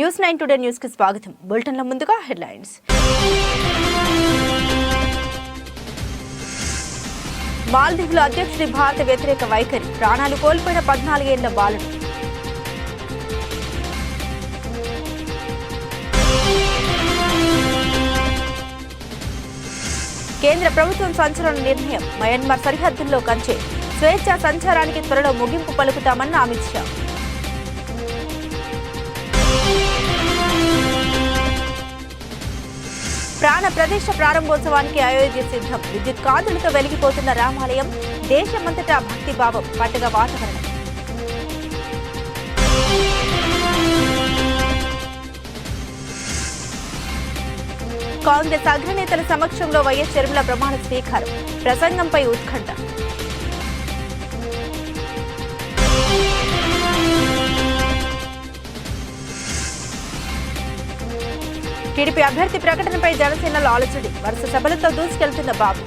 న్యూస్9 today news కి స్వాగతం. బులెటిన్ల ముందుగా హెడ్లైన్స్. మాల్దీవుల అధ్యక్షుడి భారత వ్యతిరేక వైఖరి, ప్రాణాలు కోల్పోయిన 14 ఏళ్ల బాలుడు. కేంద్ర ప్రభుత్వం సంచలన నిర్ణయం, మయన్మార్ సరిహద్దుల్లో కంచె, స్వేచ్ఛా సంచారానికి త్వరలో ముగింపు పలుకుతామన్న అమిత్ షా. ప్రాణ ప్రదేశ ప్రారంభోత్సవానికి అయోధ్య సిద్ధం, విద్యుత్ కాంతులతో వెలిగిపోతున్న రామాలయం, దేశమంతటా భక్తిభావం, పండుగ వాతావరణం. కాంగ్రెస్ అగ్రనేతల సమక్షంలో వైఎస్ షర్మిల ప్రమాణ స్వీకారం, ప్రసంగంపై ఉత్కంఠ. టీడీపీ అభ్యర్థి ప్రకటనపై జనసేనలో ఆలోచన, వరుస సభలతో దూసుకెళ్తున్న బాబు.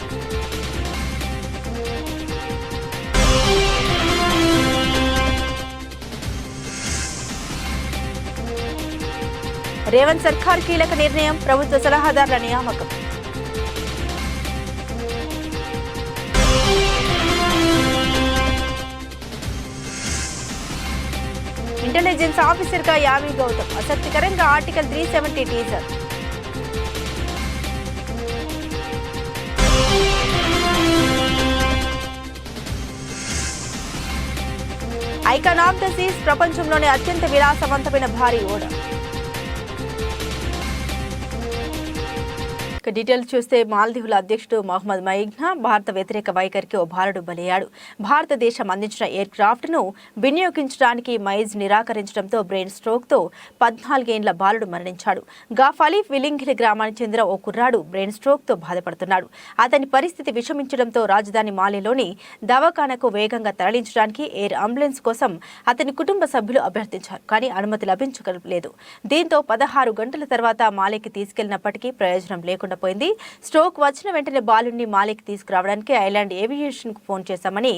రేవంత్ సర్కార్ కీలక నిర్ణయం, ప్రభుత్వ సలహాదారుల నియామకం. ఇంటెలిజెన్స్ ఆఫీసర్ గా యామి గౌతమ్, ఆసక్తికరంగా article 370 teaser. Icon of the Cs, ప్రపంచంలోనే అత్యంత విలాసవంతమైన భారీ ఓడ. డీటెయిల్స్ చూస్తే, మాల్దీవుల అధ్యక్షుడు మహమ్మద్ మైగ్నా భారత వ్యతిరేక వైఖరికి ఓ బాలుడు బలయ్యాడు. భారతదేశం అందించిన ఎయిర్ క్రాఫ్ట్ ను వినియోగించడానికి మైజ్ నిరాకరించడంతో బ్రెయిన్ స్ట్రోక్ తో 14 ఏళ్ల బాలుడు మరణించాడు. గాఫాలీఫ్ విలింగిలి గ్రామానికి చెందిన ఓ కుర్రాడు బ్రెయిన్ స్ట్రోక్ తో బాధపడుతున్నాడు. అతని పరిస్థితి విషమించడంతో రాజధాని మాలిలోని దవాఖానకు వేగంగా తరలించడానికి ఎయిర్ అంబులెన్స్ కోసం అతని కుటుంబ సభ్యులు అభ్యర్థించారు. కానీ అనుమతి లభించలేదు. దీంతో 16 గంటల తర్వాత మాలికి తీసుకెళ్లినప్పటికీ ప్రయోజనం లేకుండా పోయింది. స్ట్రోక్ వచ్చిన వెంటనే బాలుడిని మాలికి తీసుకురావడానికి ఐలాండ్ ఏవియేషన్ కు ఫోన్ చేశామని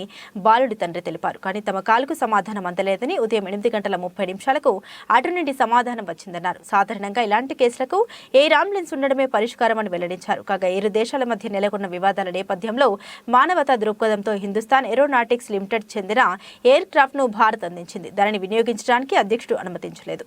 బాలుడి తండ్రి తెలిపారు. కానీ తమ కాలుకు సమాధానం అందలేదని, ఉదయం 8:30 అటు నుండి సమాధానం వచ్చిందన్నారు. సాధారణంగా ఇలాంటి కేసులకు ఎయిర్ అంబులెన్స్ ఉండడమే పరిష్కారం అని వెల్లడించారు. కాగా ఇరు దేశాల మధ్య నెలకొన్న వివాదాల నేపథ్యంలో మానవతా దృక్పథంతో హిందుస్థాన్ ఏరోనాటిక్స్ లిమిటెడ్ చెందిన ఎయిర్ క్రాఫ్ట్ ను భారత్ అందించింది. దానిని వినియోగించడానికి అధ్యక్షుడు అనుమతించలేదు.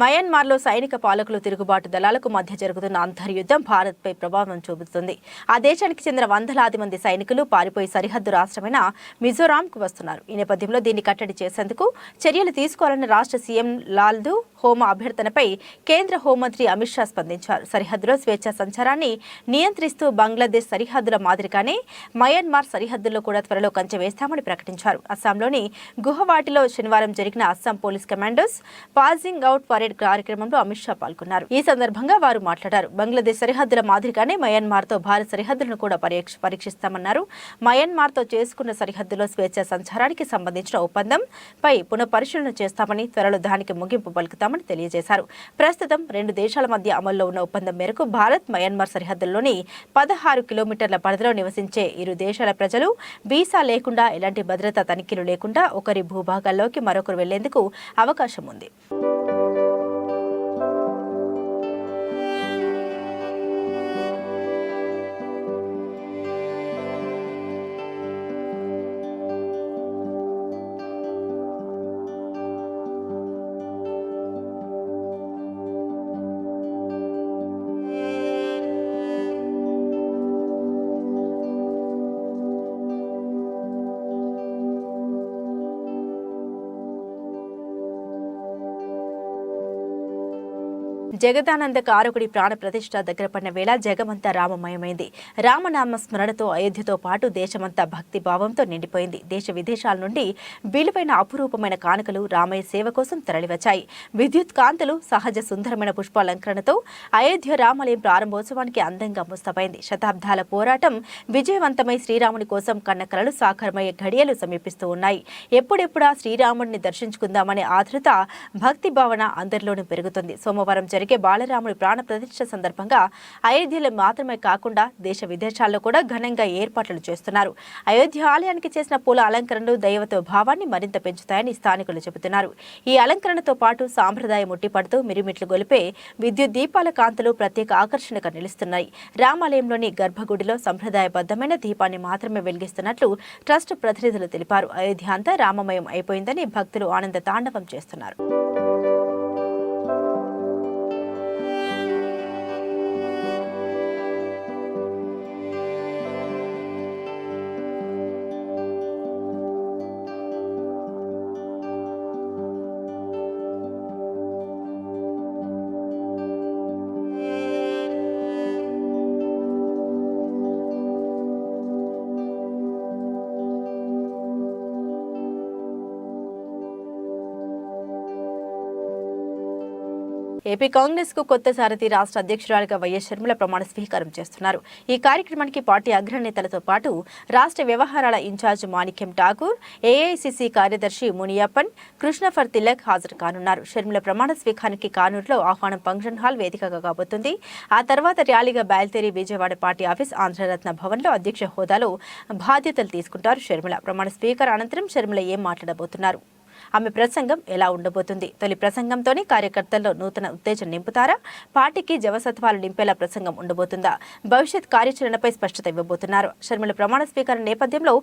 మయన్మార్లో సైనిక పాలకులు, తిరుగుబాటు దళాలకు మధ్య జరుగుతున్న అంతర్యుద్ధం భారత్పై ప్రభావం చూపుతుంది. ఆ దేశానికి చెందిన వందలాది మంది సైనికులు పారిపోయి సరిహద్దు రాష్ట్రమైన మిజోరాంకు వస్తున్నారు. ఈ నేపథ్యంలో దీన్ని కట్టడి చేసేందుకు చర్యలు తీసుకోవాలని రాష్ట్ర సీఎం లాల్దు హోమా అభ్యర్థనపై కేంద్ర హోంమంత్రి అమిత్ షా స్పందించారు. సరిహద్దులో స్వేచ్ఛా సంచారాన్ని నియంత్రిస్తూ బంగ్లాదేశ్ సరిహద్దుల మాదిరిగానే మయన్మార్ సరిహద్దుల్లో కూడా త్వరలో కంచె వేస్తామని ప్రకటించారు. అస్సాంలోని గుహవాటిలో శనివారం జరిగిన Assam police commandos passing out parade కార్యక్రమంలో అమిత్ షా పాల్గొన్నారు. ఈ సందర్భంగా వారు మాట్లాడారు. బంగ్లాదేశ్ సరిహద్దుల మాదిరిగానే మయన్మార్ తో భారత్ సరిహద్దులను కూడా పరీక్షిస్తామన్నారు. మయన్మార్ తో చేసుకున్న సరిహద్దులో స్వేచ్ఛా సంచారానికి సంబంధించిన ఒప్పందంపై పునఃపరిశీలన చేస్తామని, త్వరలో దానికి ముగింపు పలుకుతామని తెలియజేశారు. ప్రస్తుతం 2 దేశాల మధ్య అమల్లో ఉన్న ఒప్పందం మేరకు భారత్ మయన్మార్ సరిహద్దుల్లోని 16 కిలోమీటర్ల పరిధిలో నివసించే ఇరు దేశాల ప్రజలు వీసా లేకుండా, ఎలాంటి భద్రతా తనిఖీలు లేకుండా ఒకరి భూభాగాల్లోకి మరొకరు వెళ్లేందుకు అవకాశం ఉంది. జగదానంద కారకుడి ప్రాణ ప్రతిష్ఠ దగ్గర పడిన వేళ జగమంతా రామమయమైంది. రామనామ స్మరణతో అయోధ్యతో పాటు దేశమంతా భక్తి భావంతో నిండిపోయింది. దేశ విదేశాల నుండి విలువైన అపురూపమైన కానుకలు రామయ్య సేవ కోసం తరలివచ్చాయి. విద్యుత్ కాంతులు, సహజ సుందరమైన పుష్పాలంకరణతో అయోధ్య రామాలయం ప్రారంభోత్సవానికి అందంగా ముస్తాబైంది. శతాబ్దాల పోరాటం విజయవంతమై శ్రీరాముని కోసం కన్న కలలు సాకారమయ్యే ఘడియలు సమీపిస్తూ ఉన్నాయి. ఎప్పుడెప్పుడా శ్రీరాముడిని దర్శించుకుందామనే ఆతృత, భక్తి భావన అందరిలోనూ పెరుగుతుంది. సోమవారం జరిగే బాలరాముడి ప్రాణ ప్రతిష్ఠ సందర్భంగా అయోధ్యలో మాత్రమే కాకుండా దేశ విదేశాల్లో కూడా ఘనంగా ఏర్పాట్లు చేస్తున్నారు. అయోధ్య ఆలయానికి చేసిన పూల అలంకరణలు దైవత్వ భావాన్ని మరింత పెంచుతాయని స్థానికులు చెబుతున్నారు. ఈ అలంకరణతో పాటు సాంప్రదాయం ఉట్టిపడుతూ మిరుమిట్లు గొలిపే విద్యుత్ దీపాల కాంతులు ప్రత్యేక ఆకర్షణగా నిలుస్తున్నాయి. రామాలయంలోని గర్భగుడిలో సంప్రదాయబద్ధమైన దీపాన్ని మాత్రమే వెలిగిస్తున్నట్లు ట్రస్ట్ ప్రతినిధులు తెలిపారు. అయోధ్య అంతా రామమయం అయిపోయిందని భక్తులు ఆనంద తాండవం చేస్తున్నారు. ఏపీ కాంగ్రెస్ కు కొత్త సారథి రాష్ట్ర అధ్యక్షురాలిగా వైఎస్ షర్మిల ప్రమాణ స్వీకారం చేస్తున్నారు. ఈ కార్యక్రమానికి పార్టీ అగ్రనేతలతో పాటు రాష్ట్ర వ్యవహారాల ఇన్ఛార్జ్ మాణిక్యం ఠాకూర్, ఏఐసిసి కార్యదర్శి మునియప్పన్, కృష్ణఫర్ తిలక్ హాజరు కానున్నారు. షర్మిల ప్రమాణ స్వీకారానికి కానూరులో ఆహ్వానం ఫంక్షన్ హాల్ వేదికగా కాబోతుంది. ఆ తర్వాత ర్యాలీగా బయలుదేరి విజయవాడ పార్టీ ఆఫీస్ ఆంధ్రరత్న భవన్లో అధ్యక్ష హోదాలో బాధ్యతలు తీసుకుంటారు షర్మిల. ప్రమాణ స్వీకారం అనంతరం షర్మిల ఏం మాట్లాడబోతున్నారు? ఆమె ప్రసంగం ఎలా ఉండబోతుంది? తొలి ప్రసంగంతోనే కార్యకర్తల్లో నూతన ఉత్తేజం నింపుతారా? పార్టీకి జవసత్వాలు నింపేలా ప్రసంగం ఉండబోతుందా? భవిష్యత్ కార్యాచరణపై స్పష్టత ఇవ్వబోతున్నారు. షర్మిల ప్రమాణ స్వీకారం నేపథ్యంలో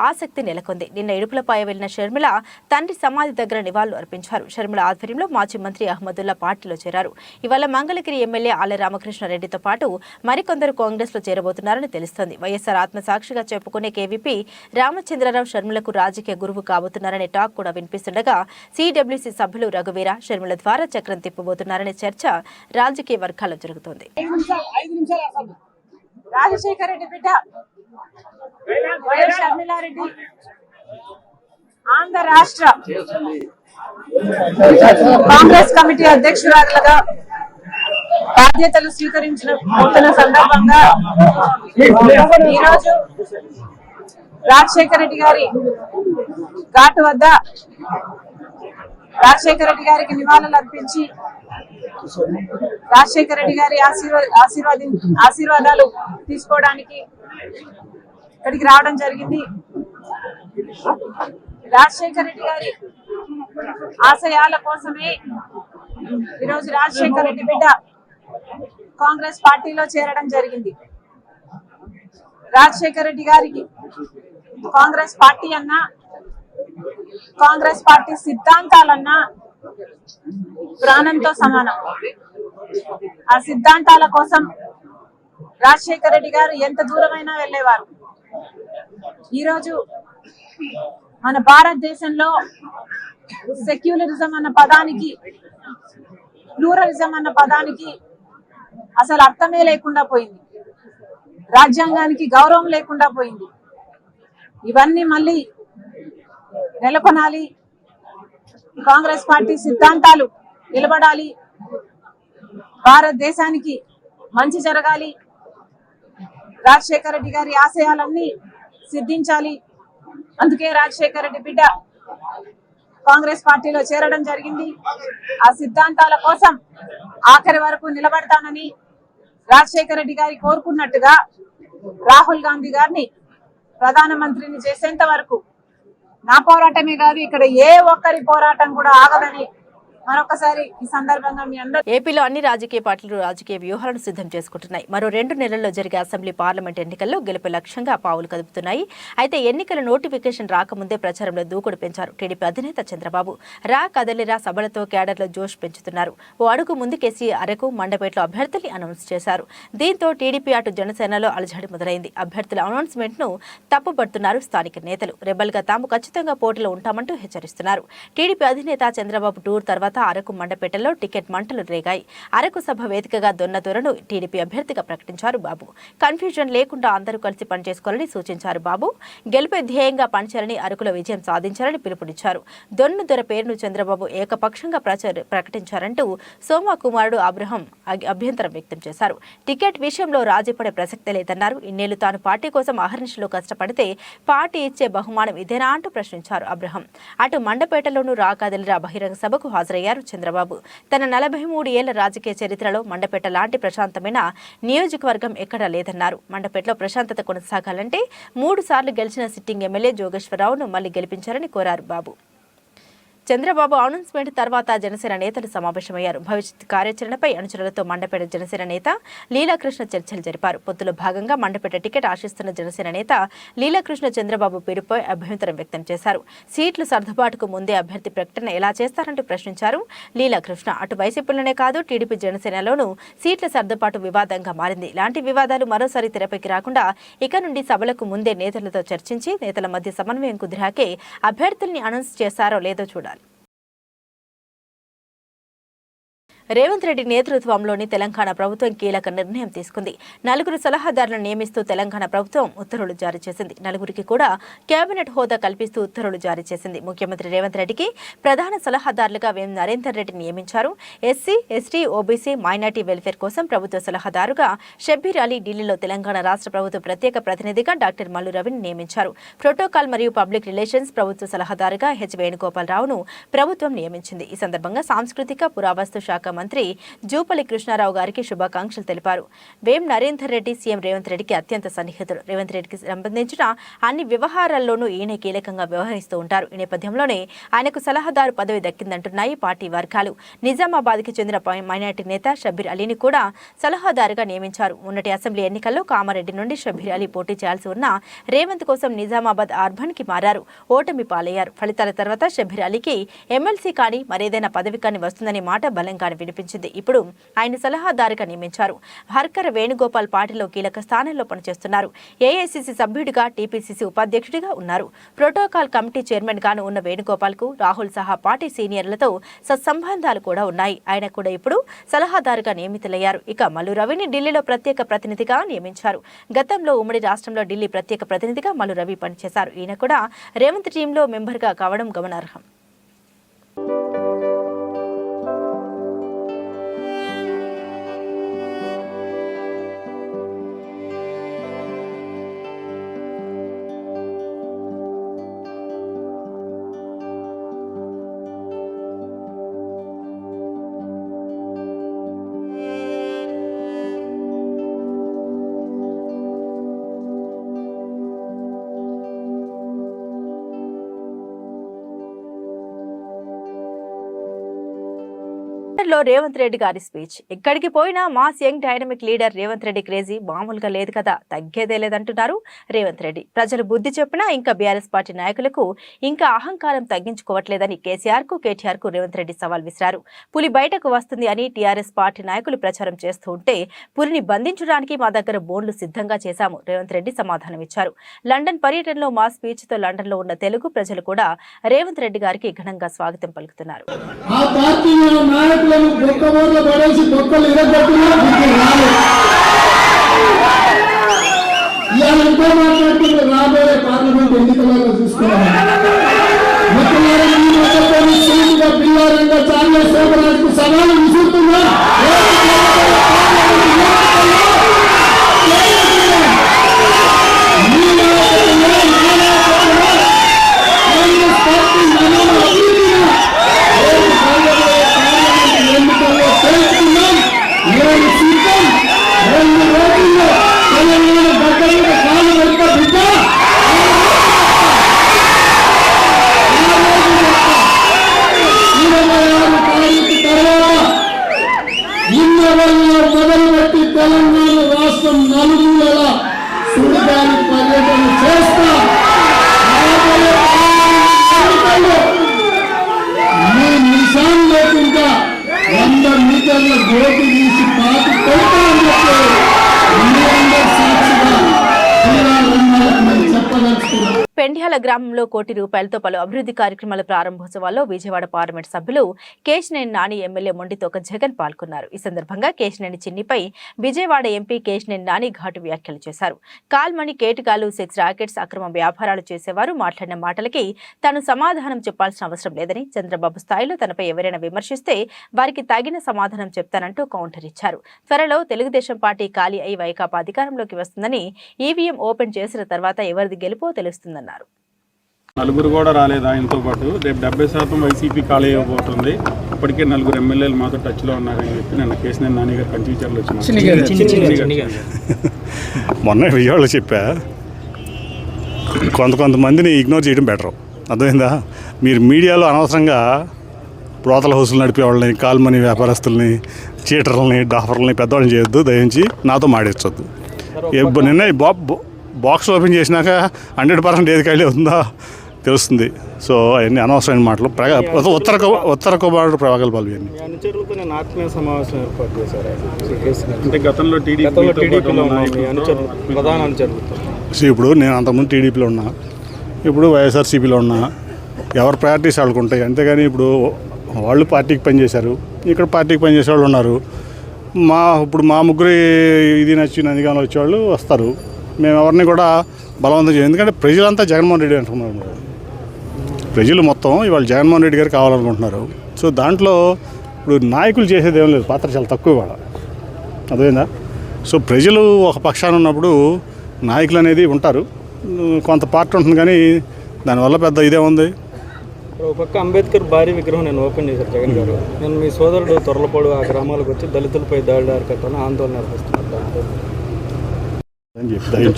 ఆసక్తి నెలకొంది. నిన్న ఇడుపులపాయ వెళ్లిన షర్మిల తండ్రి సమాధి దగ్గర నివాళులు అర్పించారు. షర్మిల ఆధ్వర్యంలో మాజీ మంత్రి అహ్మదుల్లా పార్టీలో చేరారు. ఇవాళ మంగళగిరి ఎమ్మెల్యే ఆళ్ల రామకృష్ణారెడ్డితో పాటు మరికొందరు కాంగ్రెస్ లో చేరబోతున్నారని తెలుస్తోంది. వైఎస్ఆర్ ఆత్మసాక్షిగా చెప్పుకునే కేవీపీ రామచంద్రరావు షర్మిలకు రాజకీయ గురువు కాబోతున్నారనే టాక్ కూడా వినిపిస్తుండగా సిడబ్ల్యూసీ సభ్యులు రఘువీర షర్మిల ద్వారా చక్రం తిప్పబోతున్నారనే చర్చ రాజకీయ వర్గాల్లో జరుగుతోంది. రాజశేఖర రెడ్డి బిడ్డ వైఎస్ షర్మిలారెడ్డి ఆంధ్ర రాష్ట్ర కాంగ్రెస్ కమిటీ అధ్యక్షురాలుగా బాధ్యతలు స్వీకరించిన సందర్భంగా ఈరోజు రాజశేఖర రెడ్డి గారి ఘాటు వద్ద రాజశేఖర రెడ్డి గారికి నివాళులు అర్పించి రాజశేఖర రెడ్డి గారి ఆశీర్వాదాలు తీసుకోవడానికి ఇక్కడికి రావడం జరిగింది. రాజశేఖర రెడ్డి గారి ఆశయాల కోసమే ఈరోజు రాజశేఖర రెడ్డి బిడ్డ కాంగ్రెస్ పార్టీలో చేరడం జరిగింది. రాజశేఖర రెడ్డి గారికి కాంగ్రెస్ పార్టీ అన్నా, కాంగ్రెస్ పార్టీ సిద్ధాంతాలన్నా ప్రాణంతో సమానం. ఆ సిద్ధాంతాల కోసం రాజశేఖర రెడ్డి గారు ఎంత దూరమైనా వెళ్ళేవారు. ఈరోజు మన భారతదేశంలో సెక్యులరిజం అన్న పదానికి, ప్లూరలిజం అన్న పదానికి అసలు అర్థమే లేకుండా పోయింది. రాజ్యాంగానికి గౌరవం లేకుండా పోయింది. ఇవన్నీ మళ్ళీ నెలకొనాలి. కాంగ్రెస్ పార్టీ సిద్ధాంతాలు నిలబడాలి. భారతదేశానికి మంచి జరగాలి. రాజశేఖర రెడ్డి గారి ఆశయాలన్నీ సిద్ధించాలి. అందుకే రాజశేఖర రెడ్డి బిడ్డ కాంగ్రెస్ పార్టీలో చేరడం జరిగింది. ఆ సిద్ధాంతాల కోసం ఆఖరి వరకు నిలబడతానని రాజశేఖర రెడ్డి గారి కోరుకున్నట్టుగా రాహుల్ గాంధీ గారిని ప్రధానమంత్రిని చేసేంత వరకు నా పోరాటమే కాదు, ఇక్కడ ఏ ఒక్కరి పోరాటం కూడా ఆగదని మరొకసారి ఈ సందర్భంగా మీ అందరూ. ఏపీలో అన్ని రాజకీయ పార్టీలు రాజకీయ వ్యూహాలను సిద్ధం చేసుకుంటున్నాయి. మరో 2 నెలల్లో జరిగే అసెంబ్లీ, పార్లమెంట్ ఎన్నికల్లో గెలుపు లక్ష్యంగా పావులు కదుపుతున్నాయి. అయితే ఎన్నికల నోటిఫికేషన్ రాకముందే ప్రచారంలో దూకుడు పెంచారు టీడీపీ అధినేత చంద్రబాబు. రా కదలిరా సభలతో క్యాడర్లో జోష్ పెంచుతున్నారు. ఓ అడుగు ముందుకేసి అరకు, మండపేటలో అభ్యర్థుల్ని అనౌన్స్ చేశారు. దీంతో టీడీపీ అటు జనసేనలో అలజడి మొదలైంది. అభ్యర్థుల అనౌన్స్మెంట్ ను తప్పుపడుతున్నారు స్థానిక నేతలు. రెబల్ గా తాము ఖచ్చితంగా పోటీలో ఉంటామంటూ హెచ్చరిస్తున్నారు. టీడీపీ అధినేత చంద్రబాబు టూర్ తర్వాత అరకు మండపేటలో టికెట్ మంటలు రేగాయి. అరకు సభ వేదికగా దొన్నదొరను టీడీపీ అభ్యర్థిగా ప్రకటించారు బాబు. కన్ఫ్యూజన్ లేకుండా అందరూ కలిసి పనిచేసుకోవాలని సూచించారు బాబు. గెలుపే ధ్యేయంగా పనిచేయాలని, అరకులో విజయం సాధించాలని పిలుపునిచ్చారు. దొన్నదొర పేరును చంద్రబాబు ఏకపక్షంగా ప్రకటించారంటూ సోమా కుమారుడు అబ్రహం అభ్యంతరం వ్యక్తం చేశారు. టికెట్ విషయంలో రాజీ పడే ప్రసక్తే లేదన్నారు. ఇన్నేళ్లు తాను పార్టీ కోసం అహర్నిశలో కష్టపడితే పార్టీ ఇచ్చే బహుమానం ఇదేనా అంటూ ప్రశ్నించారు అబ్రహం. అటు మండపేటలోనూ రాకాదలిరా బహిరంగ సభకు హాజరయ్యారు చంద్రబాబు. తన 43 ఏళ్ల రాజకీయ చరిత్రలో మండపేట లాంటి ప్రశాంతమైన నియోజకవర్గం ఎక్కడా లేదన్నారు. మండపేటలో ప్రశాంతత కొనసాగాలంటే 3 సార్లు గెలిచిన సిట్టింగ్ ఎమ్మెల్యే జోగేశ్వరరావును మళ్లీ గెలిపించారని కోరారు బాబు. చంద్రబాబు అనౌన్స్మెంట్ తర్వాత జనసేన నేతలు సమావేశమయ్యారు. భవిష్యత్ కార్యాచరణపై అనుచరులతో మండపేట జనసేన నేత లీలాకృష్ణ చర్చలు జరిపారు. పొత్తులో భాగంగా మండపేట టికెట్ ఆశిస్తున్న జనసేన నేత లీలాకృష్ణ చంద్రబాబు పేరుపై అభ్యంతరం వ్యక్తం చేశారు. సీట్లు సర్దుబాటుకు ముందే అభ్యర్థి ప్రకటన ఎలా చేస్తారంటూ ప్రశ్నించారు లీలాకృష్ణ. అటు వైసీపీలోనే కాదు టీడీపీ జనసేనలోనూ సీట్ల సర్దుబాటు వివాదంగా మారింది. ఇలాంటి వివాదాలు మరోసారి తెరపైకి రాకుండా ఇక నుండి సభలకు ముందే నేతలతో చర్చించి నేతల మధ్య సమన్వయం కుదిరాకే అభ్యర్థుల్ని అనౌన్స్ చేశారో లేదో చూడాలి. రేవంత్ రెడ్డి నేతృత్వంలోని తెలంగాణ ప్రభుత్వం కీలక నిర్ణయం తీసుకుంది. 4 సలహాదారులను నియమిస్తూ తెలంగాణ ప్రభుత్వం ఉత్తర్వులు జారీ చేసింది. 4కి కూడా కేబినెట్ హోదా కల్పిస్తూ ఉత్తర్వులు జారీ చేసింది. ముఖ్యమంత్రి రేవంత్ రెడ్డికి ప్రధాన సలహాదారులుగా వేం నరేందర్ రెడ్డి నియమించారు. SC, ST, OBC, minority welfare కోసం ప్రభుత్వ సలహాదారుగా షబ్బీర్ అలీ, ఢిల్లీలో తెలంగాణ రాష్ట్ర ప్రభుత్వ ప్రత్యేక ప్రతినిధిగా డాక్టర్ మల్లు రవిని నియమించారు. ప్రోటోకాల్ మరియు పబ్లిక్ రిలేషన్స్ ప్రభుత్వ సలహాదారుగా హెచ్ వేణుగోపాలరావును ప్రభుత్వం నియమించింది. ఈ సందర్భంగా సాంస్కృతిక పురావస్తు శాఖ మంత్రి జూపల్లి కృష్ణారావు గారికి శుభాకాంక్షలు తెలిపారు. వేం నరేందర్ రెడ్డి సీఎం రేవంత్ రెడ్డికి అత్యంత సన్నిహితుడు. రేవంత్ రెడ్డికి సంబంధించిన అన్ని వ్యవహారాల్లోనూ ఈయన కీలకంగా వ్యవహరిస్తూ ఉంటారు. ఈ నేపథ్యంలోనే ఆయనకు సలహాదారు పదవి దక్కిందంటున్నాయి పార్టీ వర్గాలు. నిజామాబాద్కి చెందిన మైనార్టీ నేత షబ్బీర్ అలీని కూడా సలహాదారుగా నియమించారు. మొన్నటి అసెంబ్లీ ఎన్నికల్లో కామారెడ్డి నుండి షబ్బీర్ అలీ పోటీ చేయాల్సి ఉన్న రేవంత్ కోసం నిజామాబాద్ అర్బన్ కి మారారు. ఓటమి పాలయ్యారు. ఫలితాల తర్వాత షబ్బీర్ అలీకి ఎమ్మెల్సీ కానీ మరేదైనా పదవి కానీ వస్తుందనే మాట బలంగానే వినిపించింది. ఇప్పుడు ఆయన సలహాదారుగా నియమించారు. హర్కర్ వేణుగోపాల్ పార్టీలో కీలక స్థానంలో పనిచేస్తున్నారు. ఏఐసీసీ సభ్యుడిగా, టీపీసీసీ ఉపాధ్యక్షుడిగా ఉన్నారు. ప్రోటోకాల్ కమిటీ చైర్మన్ గాను ఉన్న వేణుగోపాల్ కు రాహుల్ సహా పార్టీ సీనియర్లతో సత్సంబంధాలు కూడా ఉన్నాయి. ఆయన కూడా ఇప్పుడు సలహాదారుగా నియమితులయ్యారు. ఇక మల్లు రవిని ఢిల్లీలో ప్రత్యేక ప్రతినిధిగా నియమించారు. గతంలో ఉమ్మడి రాష్ట్రంలో ఢిల్లీ ప్రత్యేక ప్రతినిధిగా మల్లు రవి పనిచేశారు. ఈయన కూడా రేవంత్ టీంలో మెంబర్గా కావడం గమనార్హం. లో రేవంత్ రెడ్డి గారి స్పీచ్. ఎక్కడికి పోయినా mass young dynamic leader Revanth Reddy crazy మామూలుగా లేదు కదా, తగ్గేదే లేదంటున్నారు రేవంత్ రెడ్డి. ప్రజలు బుద్ధి చెప్పినా ఇంకా బీఆర్ఎస్ పార్టీ నాయకులకు ఇంకా అహంకారం తగ్గించుకోవట్లేదని కేసీఆర్ కు, కేటీఆర్ కు రేవంత్ రెడ్డి సవాల్ విసిరారు. పులి బయటకు వస్తుంది అని టీఆర్ఎస్ పార్టీ నాయకులు ప్రచారం చేస్తూ ఉంటే పులిని బంధించడానికి మా దగ్గర బోన్లు సిద్ధంగా చేశాము రేవంత్ రెడ్డి సమాధానమిచ్చారు. లండన్ పర్యటనలో మా స్పీచ్ తో లండన్ లో ఉన్న తెలుగు ప్రజలు కూడా రేవంత్ రెడ్డి గారికి ఘనంగా స్వాగతం పలుకుతున్నారు. బొక్కబోర్లు పడేసి బొక్కలు ఇరగొట్టినా ఇవాళ ఎంతో మాట్లాడుతున్న రాబోయే పార్లమెంట్ ఎన్నికలలో చూసుకోవాలి. పిల్లారంగా చాలా శోభరాజుకు సవాలు విసురుతుందా? మొదలుపెట్టి తెలంగాణ రాష్ట్రం నలుగుల సుడిగాలి పర్యటన చేస్తా. మీ నిశాన్ లేకుండా 100 మీటర్ల గోటి తీసి పాతి కొడతామని చెప్పి సాక్షిగా చెప్పదలుచుకున్నాం. జంధ్యాల గ్రామంలో కోటి రూపాయలతో పలు అభివృద్ధి కార్యక్రమాల ప్రారంభోత్సవాల్లో విజయవాడ పార్లమెంట్ సభ్యులు కేశినేని నాని ఎమ్మెల్యే మొండితోక జగన్ పాల్గొన్నారు. ఈ సందర్భంగా కేశినేని చిన్నిపై విజయవాడ ఎంపీ కేశినేని నాని ఘాటు వ్యాఖ్యలు చేశారు. కాల్మణి, కేటగాలు, సెక్స్ రాకెట్స్ అక్రమ వ్యాపారాలు చేసేవారు మాట్లాడిన మాటలకి తాను సమాధానం చెప్పాల్సిన అవసరం లేదని, చంద్రబాబు స్థాయిలో తనపై ఎవరైనా విమర్శిస్తే వారికి తగిన సమాధానం చెప్తానంటూ కౌంటర్ ఇచ్చారు. త్వరలో తెలుగుదేశం పార్టీ ఖాళీ అయి వైకాపా అధికారంలోకి వస్తుందని, ఈవీఎం ఓపెన్ చేసిన తర్వాత ఎవరిది గెలుపో తెలుస్తుందన్నారు. నలుగురు కూడా రాలేదు ఆయనతో పాటు. రేపు 70% వైసీపీ ఖాళీ అయిపోతుంది. ఇప్పటికే 4 ఎమ్మెల్యేలు మాతో టచ్లో ఉన్నారని చెప్పి నిన్న కేశినేని నాని గారు కంచిచర్లు వచ్చిన మొన్న విజయవాడలో చెప్పా, కొంతమందిని ఇగ్నోర్ చేయడం బెటర్. అర్థమైందా? మీరు మీడియాలో అనవసరంగా బ్రోతల హౌసులు నడిపే వాళ్ళని, కాల్మనీ వ్యాపారస్తుల్ని, చీటర్లని, డాఫర్లని పెద్దవాళ్ళని చేయొద్దు. దయించి నాతో మాడించొద్దు. నిన్న బాక్స్ ఓపెన్ చేసినాక 100% ఏది ఖాళీ అవుతుందో తెలుస్తుంది. సో అవన్నీ అనవసరమైన మాటలు. ఉత్తర కుమారుడు ప్రగల్భాలు ఇవన్నీ. అనుచరులతో నేను ఆత్మీయ సమావేశం ఏర్పాటు చేశారు. అంటే గతంలో టీడీపీలో ప్రధాన అనుచరులతో. సో ఇప్పుడు నేను అంతకుముందు టీడీపీలో ఉన్నా, ఇప్పుడు వైఎస్ఆర్సీపీలో ఉన్నా. ఎవరి ప్రయారిటీస్ వాళ్ళకు ఉంటాయి. అంతేగాని ఇప్పుడు వాళ్ళు పార్టీకి పనిచేశారు, ఇక్కడ పార్టీకి పనిచేసే వాళ్ళు ఉన్నారు. ఇప్పుడు మా ముగ్గురు ఇది నచ్చిన అధికారంలో వచ్చేవాళ్ళు వస్తారు. మేము ఎవరిని కూడా బలవంతం చేయం. ఎందుకంటే ప్రజలంతా జగన్మోహన్ రెడ్డి అంటున్నారు. ప్రజలు మొత్తం ఇవాళ జగన్మోహన్ రెడ్డి గారు కావాలనుకుంటున్నారు. సో దాంట్లో ఇప్పుడు నాయకులు చేసేది ఏం లేదు, పాత్ర చాలా తక్కువ ఇవాళ. అదేనా? సో ప్రజలు ఒక పక్షాన ఉన్నప్పుడు నాయకులు అనేది ఉంటారు, కొంత పార్టీ ఉంటుంది. కానీ దానివల్ల పెద్ద ఇదే ఉంది. ఒక పక్క అంబేద్కర్ భారీ విగ్రహం నేను ఓపెన్ చేశారు జగన్ గారు. నేను మీ సోదరుడు తొరలపాడు ఆ గ్రామాలకు వచ్చి దళితులపై దాడులు అరికట్టాలని ఆందోళన నిర్వహిస్తున్నారు.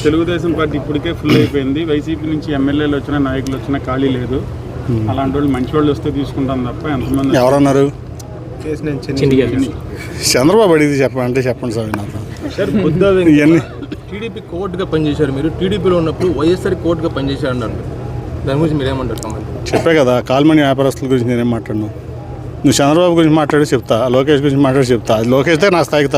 తెలుగుదేశం పార్టీ ఇప్పటికే ఫుల్ అయిపోయింది. వైసీపీ నుంచి ఎమ్మెల్యేలు వచ్చినా, నాయకులు వచ్చినా ఖాళీ లేదు. అలాంటి వాళ్ళు మంచి వాళ్ళు వస్తే తీసుకుంటాం తప్ప ఎంతమంది ఎవరన్నారు? చంద్రబాబు అడిగి చెప్పండి సార్. నాకు ఇవన్నీ టీడీపీ కోర్టుగా పనిచేశారు. మీరు టీడీపీలో ఉన్నప్పుడు వైఎస్ఆర్ కోర్టుగా పనిచేశారు అన్నారు. దాని గురించి మీరు ఏమంటారు? చెప్పే కదా, కాల్మనీ వ్యాపారస్తుల గురించి నేనేం మాట్లాడను. నువ్వు చంద్రబాబు గురించి మాట్లాడి చెప్తా, లోకేష్ గురించి మాట్లాడి చెప్తా. అది లోకేష్దే నా స్థాయికి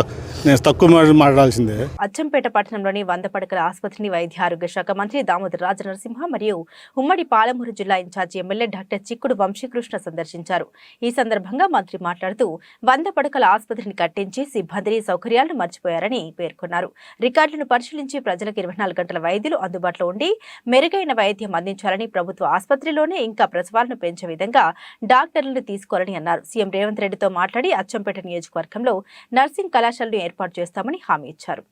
నేను తక్కువ మాట్లాడాల్సిందే. అచ్చంపేట పట్టణంలోని 100 పడకల ఆసుపత్రిని వైద్య ఆరోగ్య శాఖ మంత్రి దామోదర్ రాజనరసింహ మరియు ఉమ్మడి పాలమూరు జిల్లా ఇన్ఛార్జి ఎమ్మెల్యే డాక్టర్ చిక్కుడు వంశీకృష్ణ సందర్శించారు. ఈ సందర్భంగా మంత్రి మాట్లాడుతూ 100 పడకల ఆసుపత్రిని కట్టించి సిబ్బందిని, సౌకర్యాలను మర్చిపోయారని పేర్కొన్నారు. రికార్డులను పరిశీలించి ప్రజలకు 24 గంటల వైద్యులు అందుబాటులో ఉండి మెరుగైన వైద్యం అందించాలని, ప్రభుత్వ ఆసుపత్రిలోనే ఇంకా ప్రసవాలను పెంచే విధంగా డాక్టర్లను తీసుకోవాలని అన్నారు. సీఎం రేవంత్ రెడ్డితో మాట్లాడి అచ్చంపేట నియోజకవర్గంలో నర్సింగ్ కళాశాలను ఏర్పాటు చేస్తామని హామీ ఇచ్చారు.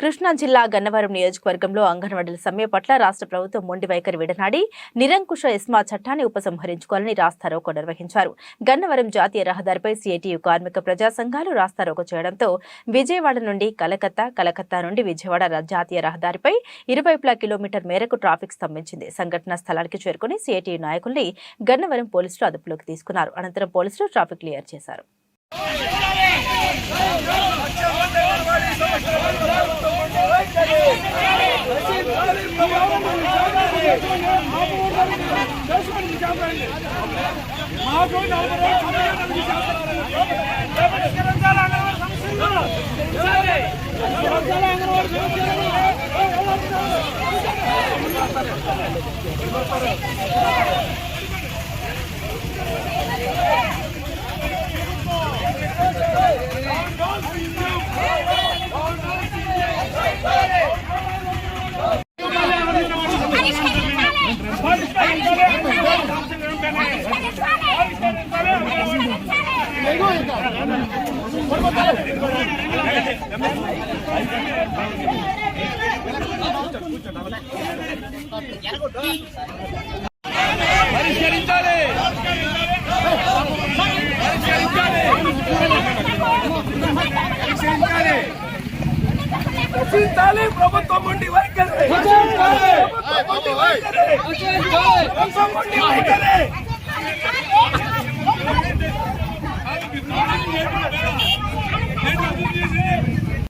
కృష్ణా జిల్లా గన్నవరం నియోజకవర్గంలో అంగన్వాడీల సమ్మె పట్ల రాష్ట్ర ప్రభుత్వం మొండి వైఖరి విడనాడి నిరంకుశ ఎస్మా చట్టాన్ని ఉపసంహరించుకోవాలని రాస్తారోకో నిర్వహించారు. గన్నవరం జాతీయ రహదారిపై సిఐటియు కార్మిక ప్రజా సంఘాలు రాస్తారోకో చేయడంతో విజయవాడ నుండి కలకత్తా నుండి విజయవాడ జాతీయ రహదారిపై ఇరువైపులా కిలోమీటర్ మేరకు ట్రాఫిక్ స్తంభించింది. సంఘటనా స్థలానికి చేరుకుని సిఐటియు నాయకుల్ని గన్నవరం పోలీసులు అదుపులోకి తీసుకున్నారు. అనంతరం పోలీసులు ట్రాఫిక్ క్లియర్ చేశారు. ప్రభుత్వం ఉండి వైఖరి ప్రభుత్వం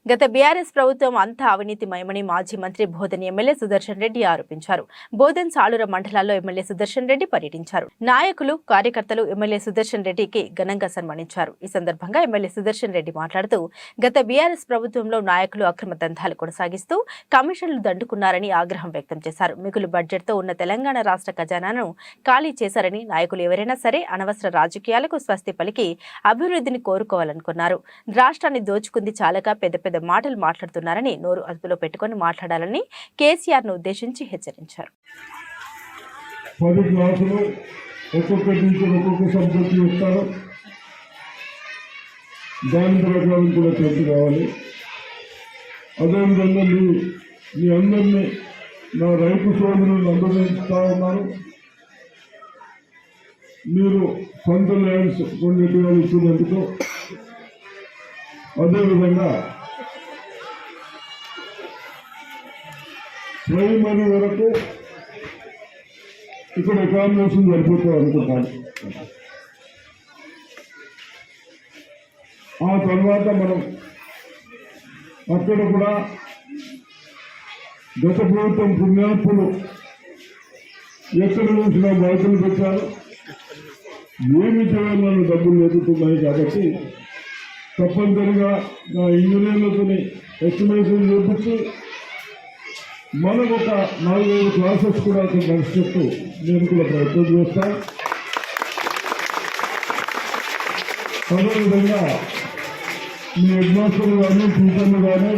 గత బీఆర్ఎస్ ప్రభుత్వం అంతా అవినీతిమయమని మాజీ మంత్రి బోధన్ ఎమ్మెల్యే సుదర్శన్ రెడ్డి ఆరోపించారు. బోధన్ సాలూర మండలాల్లో ఎమ్మెల్యే సుదర్శన్ రెడ్డి పర్యటించారు. నాయకులు కార్యకర్తలు ఎమ్మెల్యే సుదర్శన్ రెడ్డికి ఘనంగా సన్మానించారు. ఈ సందర్భంగా ఎమ్మెల్యే సుదర్శన్ రెడ్డి మాట్లాడుతూ గత బీఆర్ఎస్ ప్రభుత్వంలో నాయకులు అక్రమ దందాలు కొనసాగిస్తూ కమిషన్లు దండుకున్నారని ఆగ్రహం వ్యక్తం చేశారు. మిగులు బడ్జెట్తో ఉన్న తెలంగాణ రాష్ట్ర ఖజానాను ఖాళీ చేశారని నాయకులు ఎవరైనా సరే అనవసర రాజకీయాలకు స్వస్తి పలికి అభివృద్ధిని కోరుకోవాలనుకున్నారు. రాష్ట్రాన్ని దోచుకుంది చాలక పెద్ద మాటలు మాట్లాడుతున్నారని నోరు అదుపులో పెట్టుకుని మాట్లాడాలని కేసీఆర్ ను ఉద్దేశించి హెచ్చరించారు. 10 క్లాసులు ఒక్కొక్క టీచర్ ఒక్కొక్క సబ్జెక్టు ఇస్తారు. దాని ప్రకారం కూడా చర్చ కావాలి. అదేవిధంగా మీ అందరినీ నా రైతు సోదరులను అందజేస్తా ఉన్నాను. మీరు సొంత ల్యాండ్స్ కొన్నిటిగా ఇచ్చినందుకు, అదేవిధంగా ప్రైమరీ వరకు ఇక్కడ అకామిడేషన్ సరిపోతాం అనుకుంటాను. ఆ తర్వాత మనం అక్కడ కూడా గత ప్రభుత్వం పుణ్యాత్ములు ఎక్కడ చూసినా బాధ్యతలు పెట్టారు. ఏమి చేయాలని డబ్బులు ఎదుగుతున్నాయి కాబట్టి తప్పనిసరిగా నా ఇంజనీర్లతోని ఎస్టిమేషన్ చూపించి మనకు ఒక 4-5 క్లాసెస్ కూడా అక్కడ నడిచేట్టు నేను కూడా ప్రయత్నం చేస్తాను. అదేవిధంగా మీ హెడ్ మాస్టర్లు కానీ టీచర్లు కానీ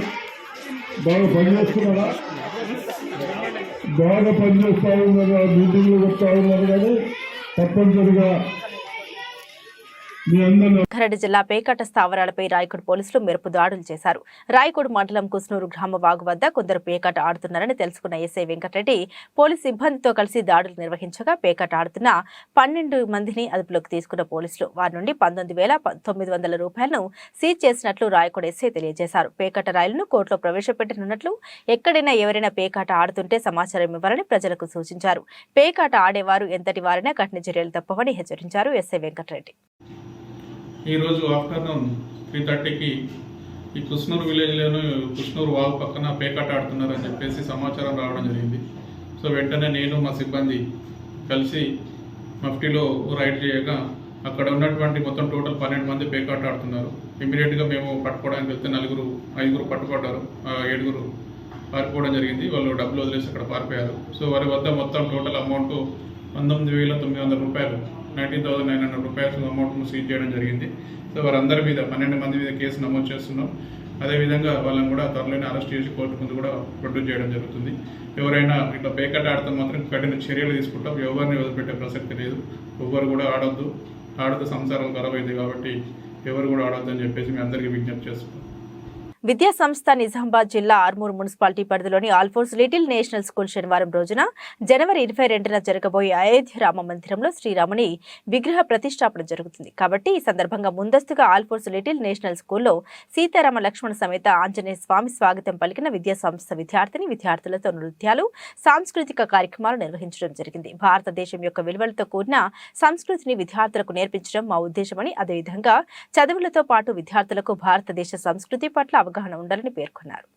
బాగా పనిచేస్తున్నారా? బాగా పనిచేస్తూ ఉన్నారు, మీటింగ్లు చెప్తా ఉన్నారు. కానీ తప్పనిసరిగా రంగారెడ్డి జిల్లా పేకాట స్థావరాలపై రాయకోడ్ పోలీసులు మెరుపు దాడులు చేశారు. రాయకోడ్ మండలం కుస్నూరు గ్రామ వాగు వద్ద కొందరు పేకాట ఆడుతున్నారని తెలుసుకున్న ఎస్ఐ వెంకటరెడ్డి పోలీసు సిబ్బందితో కలిసి దాడులు నిర్వహించగా పేకాట ఆడుతున్న 12 మందిని అదుపులోకి తీసుకున్న పోలీసులు వారి నుండి 19,900 రూపాయలను సీజ్ చేసినట్లు రాయకోడ్ ఎస్ఐ తెలియజేశారు. పేకాట రాయిలను కోర్టులో ప్రవేశపెట్టనున్నట్లు, ఎక్కడైనా ఎవరైనా పేకాట ఆడుతుంటే సమాచారం ఇవ్వాలని ప్రజలకు సూచించారు. పేకాట ఆడేవారు ఎంతటి వారైనా కఠిన చర్యలు తప్పవని హెచ్చరించారు ఎస్ఐ వెంకటరెడ్డి. ఈరోజు ఆఫ్టర్నూన్ 3:30కి ఈ కుస్నూరు విలేజ్లోని కుస్నూరు వాగు పక్కన పేకాట ఆడుతున్నారని చెప్పేసి సమాచారం రావడం జరిగింది. సో వెంటనే నేను మా సిబ్బంది కలిసి మఫ్టీలో రైడ్ చేయగా అక్కడ ఉన్నటువంటి మొత్తం టోటల్ 12 మంది పేకాట ఆడుతున్నారు. ఇమీడియట్గా మేము పట్టుకోవడానికి వెళ్తే 5 పట్టుబడ్డారు, 7 పారిపోవడం జరిగింది. వాళ్ళు డబ్బులు వదిలేసి అక్కడ పారిపోయారు. సో వారి వద్ద మొత్తం టోటల్ అమౌంట్ 19,900 రూపాయలు, 19,900 రూపాయలు అమౌంట్ను సీజ్ చేయడం జరిగింది. సో వారందరి మీద 12 మంది మీద కేసు నమోదు చేస్తున్నాం. అదేవిధంగా వాళ్ళని కూడా త్వరలోనే అరెస్ట్ చేసి కోర్టు ముందు కూడా ప్రొడ్యూస్ చేయడం జరుగుతుంది. ఎవరైనా ఇట్లా పేకాట ఆడితే మాత్రం కఠిన చర్యలు తీసుకుంటాం. ఎవరిని వదిలిపెట్టే ప్రసక్తి లేదు. ఎవరు కూడా ఆడద్దు సంసారం ఖరాబ్ అయింది కాబట్టి ఎవరు కూడా ఆడొద్దు అని చెప్పేసి మీ అందరికీ విజ్ఞప్తి చేస్తున్నాం. విద్యా సంస్థ నిజామాబాద్ జిల్లా ఆర్మూర్ మున్సిపాలిటీ పరిధిలోని ఆల్ఫోర్స్ లిటిల్ నేషనల్ స్కూల్ శనివారం రోజున జనవరి 22న జరగబోయే అయోధ్య రామ మందిరంలో శ్రీరాముని విగ్రహ ప్రతిష్టాపన జరుగుతుంది. కాబట్టి ఈ సందర్భంగా ముందస్తుగా ఆల్ఫోర్స్ లిటిల్ నేషనల్ స్కూల్లో సీతారామ లక్ష్మణ సమేత ఆంజనేయ స్వామి స్వాగతం పలికిన విద్యా సంస్థ విద్యార్థులతో నృత్యాలు, సాంస్కృతిక కార్యక్రమాలు నిర్వహించడం జరిగింది. భారతదేశం యొక్క విలువలతో కూడిన సంస్కృతిని విద్యార్థులకు నేర్పించడం మా ఉద్దేశమని, అదేవిధంగా చదువులతో పాటు విద్యార్థులకు భారతదేశ సంస్కృతి పట్ల అవగాహన ఉండాలని పేర్కొన్నారు.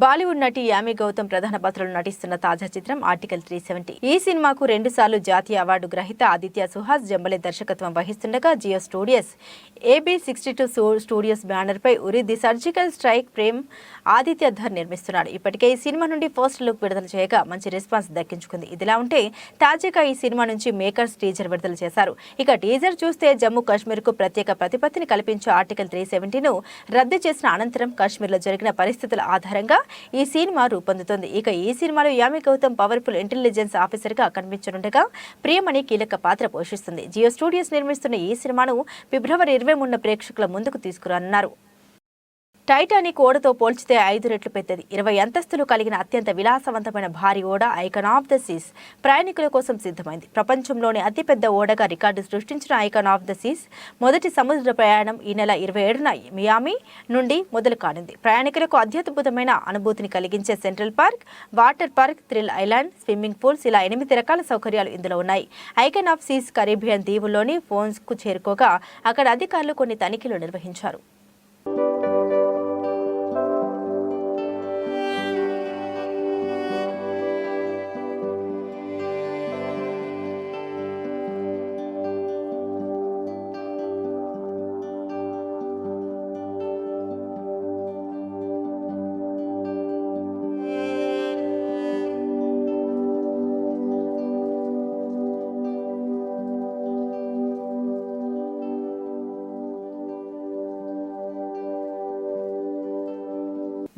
బాలీవుడ్ నటి యామి గౌతమ్ ప్రధాన పాత్రలో నటిస్తున్న తాజా చిత్రం ఆర్టికల్ 370. ఈ సినిమాకు 2 సార్లు జాతీయ అవార్డు గ్రహీత ఆదిత్య సుహాస్ జంబలే దర్శకత్వం వహిస్తుండగా Jio studios AB62 studios banner పై ఉరి ది సర్జికల్ స్ట్రైక్ ప్రేమ్ ఆదిత్య ధర్ నిర్మిస్తున్నాడు. ఇప్పటికే ఈ సినిమా నుండి ఫస్ట్ లుక్ విడుదల చేయగా మంచి రెస్పాన్స్ దక్కించుకుంది. ఇదిలా ఉంటే తాజాగా ఈ సినిమా నుంచి మేకర్స్ టీజర్ విడుదల చేశారు. ఇక టీజర్ చూస్తే జమ్మూ కాశ్మీర్ కు ప్రత్యేక ప్రతిపత్తిని కల్పించే ఆర్టికల్ 370ను రద్దు చేసిన అనంతరం కాశ్మీర్లో జరిగిన పరిస్థితుల ఆధారంగా ఈ సినిమా రూపొందుతోంది. ఇక ఈ సినిమాలో Yami Gautam powerful intelligence officer గా కనిపించనుండగా ప్రియమణి కీలక పాత్ర పోషిస్తుంది. జియో స్టూడియోస్ నిర్మిస్తున్న ఈ సినిమాను ఫిబ్రవరి 23న ప్రేక్షకుల ముందుకు తీసుకురానున్నారు. టైటానిక్ ఓడతో పోల్చితే 5 రెట్లు పెద్దది. 20 అంతస్తులు కలిగిన అత్యంత విలాసవంతమైన భారీ ఓడ ఐకాన్ ఆఫ్ ద సీస్ ప్రయాణికుల కోసం సిద్ధమైంది. ప్రపంచంలోని అతిపెద్ద ఓడగా రికార్డు సృష్టించిన ఐకాన్ ఆఫ్ ద సీస్ మొదటి సముద్ర ప్రయాణం ఈ నెల 27న మియామి నుండి మొదలు కానుంది. ప్రయాణికులకు అత్యద్భుతమైన అనుభూతిని కలిగించే central park, water park, thrill island, swimming pools ఇలా 8 రకాల సౌకర్యాలు ఇందులో ఉన్నాయి. ఐకాన్ ఆఫ్ సీస్ కరీబియన్ దీవుల్లోని ఫోన్స్కు చేరుకోగా అక్కడ అధికారులు కొన్ని తనిఖీలు నిర్వహించారు.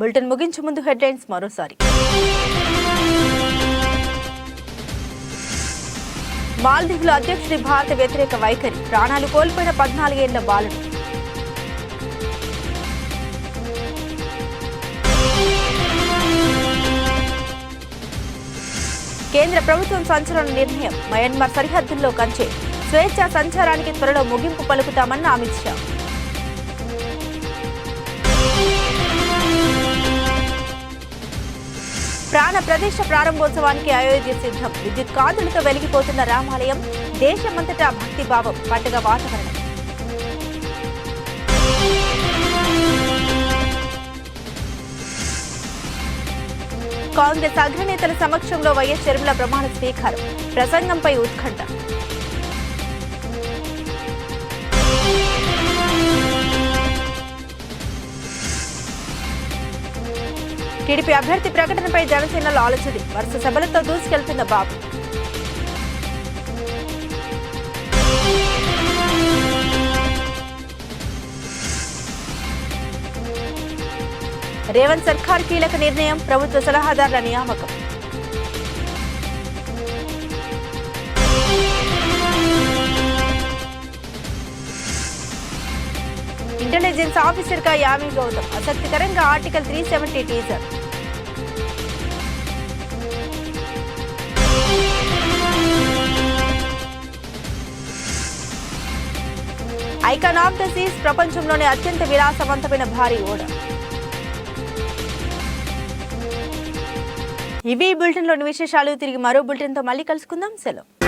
బులెటిన్ ముగించే ముందు హెడ్లైన్స్ మరోసారి. మాల్దీవుల అధ్యక్షుడి భారత వ్యతిరేక వైఖరి, ప్రాణాలు కోల్పోయిన 14 ఏళ్ల బాలుడు. కేంద్ర ప్రభుత్వం సంచలన నిర్ణయం, మయన్మార్ సరిహద్దుల్లో కంచె, స్వేచ్ఛా సంచారానికి త్వరలో ముగింపు పలుకుతామన్న అమిత్ షా. ప్రాణ ప్రతిష్ఠ ప్రారంభోత్సవానికి అయోధ్య సిద్ధం, విద్యుత్ కాంతులతో వెలిగిపోతున్న రామాలయం, దేశమంతటా భక్తిభావం, పండుగ వాతావరణం. కాంగ్రెస్ అగ్రనేతల సమక్షంలో వైఎస్ షర్మిల ప్రమాణ స్వీకారం, ప్రసంగంపై ఉత్కంఠ. టీడీపీ అభ్యర్థి ప్రకటనపై జనసేనలో ఆలోచన, వరుస సభలతో దూసుకెళ్తున్న బాబు. రేవంత్ సర్కార్ కీలక నిర్ణయం, ప్రభుత్వ సలహాదారుల నియామకం. ఇంటెలిజెన్స్ ఆఫీసర్ గా యామి గౌతమ్, ఆసక్తికరంగా article 370 teaser. Icon of the Cs ప్రపంచంలోనే అత్యంత విలాసవంతమైన భారీ ఓడ. ఇవి బులెటిన్లోని విశేషాలు. తిరిగి మరో బులెటిన్తో మళ్ళీ కలుసుకుందాం. సెలవు.